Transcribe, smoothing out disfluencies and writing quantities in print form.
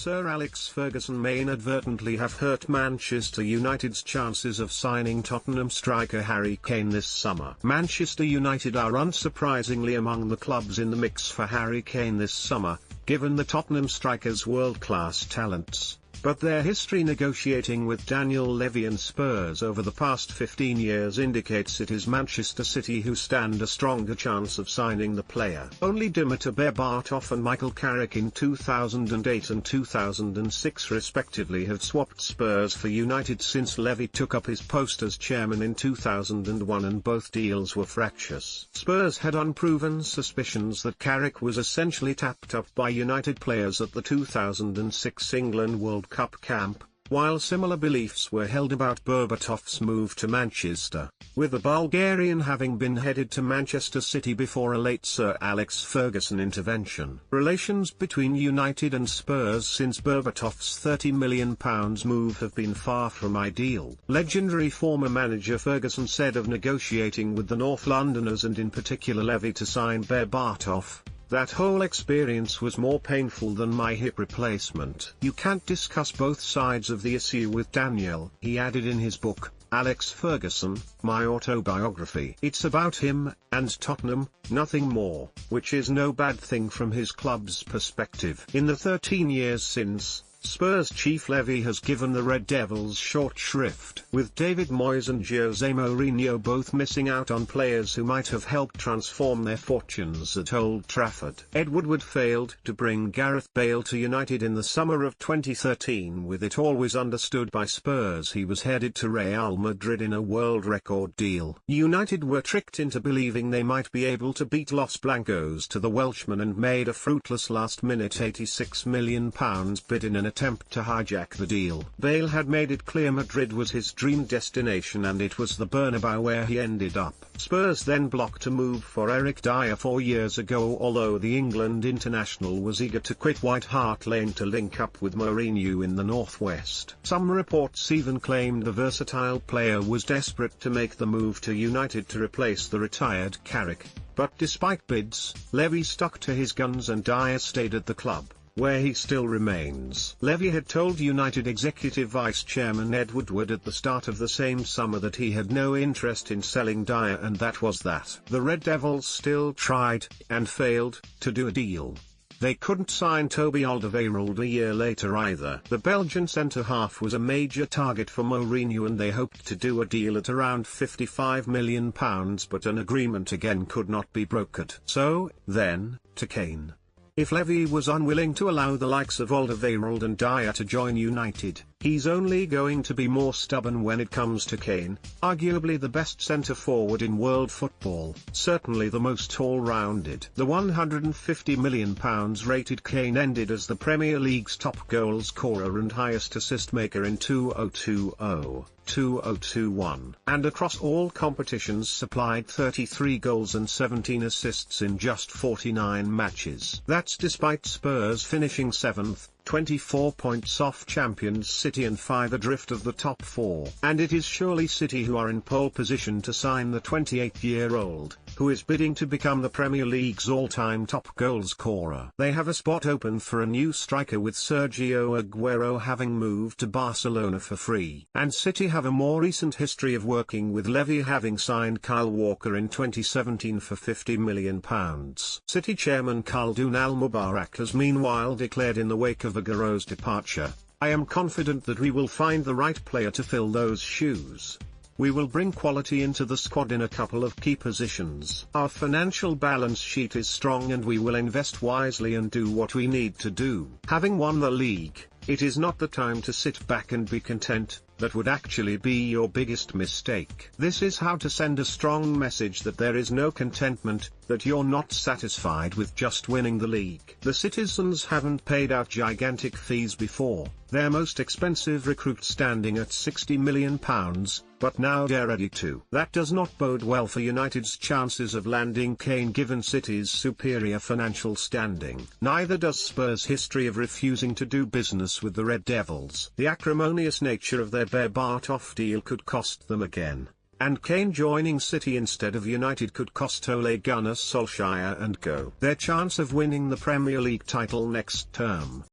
Sir Alex Ferguson may inadvertently have hurt Manchester United's chances of signing Tottenham striker Harry Kane this summer. Manchester United are unsurprisingly among the clubs in the mix for Harry Kane this summer, given the Tottenham striker's world-class talents. But their history negotiating with Daniel Levy and Spurs over the past 15 years indicates it is Manchester City who stand a stronger chance of signing the player. Only Dimitar Berbatov and Michael Carrick in 2008 and 2006 respectively have swapped Spurs for United since Levy took up his post as chairman in 2001, and both deals were fractious. Spurs had unproven suspicions that Carrick was essentially tapped up by United players at the 2006 England World Cup camp, while similar beliefs were held about Berbatov's move to Manchester, with the Bulgarian having been headed to Manchester City before a late Sir Alex Ferguson intervention. Relations between United and Spurs since Berbatov's £30 million move have been far from ideal. Legendary former manager Ferguson said of negotiating with the North Londoners, and in particular Levy, to sign Berbatov, "That whole experience was more painful than my hip replacement." You can't discuss both sides of the issue with Daniel, he added in his book, Alex Ferguson, My Autobiography. It's about him, and Tottenham, nothing more, which is no bad thing from his club's perspective. In the 13 years since, Spurs chief Levy has given the Red Devils short shrift, with David Moyes and Jose Mourinho both missing out on players who might have helped transform their fortunes at Old Trafford. Ed Woodward failed to bring Gareth Bale to United in the summer of 2013, with it always understood by Spurs he was headed to Real Madrid in a world record deal. United were tricked into believing they might be able to beat Los Blancos to the Welshman and made a fruitless last-minute £86 million bid in an attempt to hijack the deal. Bale had made it clear Madrid was his dream destination, and it was the Bernabeu where he ended up. Spurs then blocked a move for Eric Dyer 4 years ago, although the England international was eager to quit White Hart Lane to link up with Mourinho in the northwest. Some reports even claimed the versatile player was desperate to make the move to United to replace the retired Carrick, but despite bids, Levy stuck to his guns and Dyer stayed at the club, where he still remains. Levy had told United Executive Vice Chairman Ed Woodward at the start of the same summer that he had no interest in selling Dyer, and that was that. The Red Devils still tried, and failed, to do a deal. They couldn't sign Toby Alderweireld a year later either. The Belgian centre-half was a major target for Mourinho, and they hoped to do a deal at around £55 million, but an agreement again could not be brokered. So, then, to Kane. If Levy was unwilling to allow the likes of Alderweireld and Dyer to join United, he's only going to be more stubborn when it comes to Kane, arguably the best centre-forward in world football, certainly the most all-rounded. The £150 million rated Kane ended as the Premier League's top goal scorer and highest assist maker in 2020-2021, and across all competitions supplied 33 goals and 17 assists in just 49 matches. That's despite Spurs finishing 7th, 24 points off champions City and 5 adrift of the top 4. And it is surely City who are in pole position to sign the 28-year-old, who is bidding to become the Premier League's all-time top goal scorer. They have a spot open for a new striker, with Sergio Aguero having moved to Barcelona for free. And City have a more recent history of working with Levy, having signed Kyle Walker in 2017 for £50 million. City chairman Khaldoon Al-Mubarak has meanwhile declared in the wake of Aguero's departure, "I am confident that we will find the right player to fill those shoes. We will bring quality into the squad in a couple of key positions. Our financial balance sheet is strong and we will invest wisely and do what we need to do." Having won the league, it is not the time to sit back and be content. That would actually be your biggest mistake. This is how to send a strong message that there is no contentment, that you're not satisfied with just winning the league. The citizens haven't paid out gigantic fees before, their most expensive recruit standing at £60 million, but now they're ready to. That does not bode well for United's chances of landing Kane, given City's superior financial standing. Neither does Spurs' history of refusing to do business with the Red Devils. The acrimonious nature of their Berbatov deal could cost them again. And Kane joining City instead of United could cost Ole Gunnar Solskjaer and Co. their chance of winning the Premier League title next term.